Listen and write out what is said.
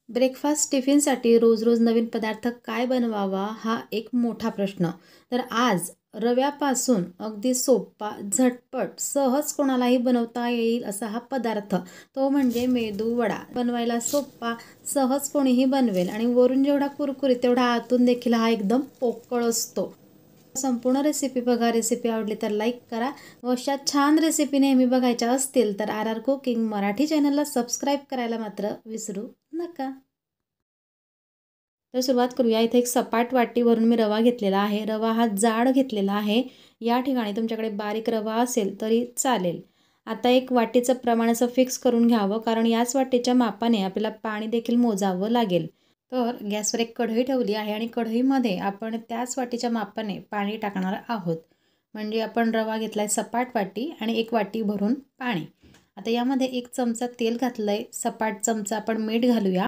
Breakfast टिफिनसाठी रोज-रोज नवीन पदार्थ काय बनवावा हा एक मोठा प्रश्न. तर आज रव्यापासून अगदी सोपा, झटपट, सहज कोणालाही बनवता येईल असा हा पदार्थ, तो म्हणजे मेदू वडा. बनवायला सोपा, सहज कोणीही बनवेल आणि वरून जेवढा कुरकुरीत तेवढा आतून देखील हा एकदम पोकळ असतो. संपूर्ण रेसिपी बघा. रेसिपी आवडली तर लाईक करा व अशा छान रेसिपी नेहमी बघायच्या असतील तर आर आर कुकिंग मराठी चॅनलला सबस्क्राईब करायला मात्र विसरू नका. तर सुरुवात करूया. इथे एक सपाट वाटी भरून मी रवा घेतलेला आहे. रवा हा जाड घेतलेला आहे. या ठिकाणी तुमच्याकडे बारीक रवा असेल तरी चालेल. आता एक वाटीचं प्रमाण असं फिक्स करून घ्यावं, कारण याच वाटीच्या मापाने आपल्याला पाणी देखील मोजावं लागेल. तर गॅसवर एक कढई ठेवली आहे आणि कढईमध्ये आपण त्याच वाटीच्या मापाने पाणी टाकणार आहोत. म्हणजे आपण रवा घेतला आहे सपाट वाटी आणि एक वाटी भरून पाणी. आता यामध्ये 1 चमचा तेल घातलं आहे. सपाट चमचा आपण मीठ घालूया.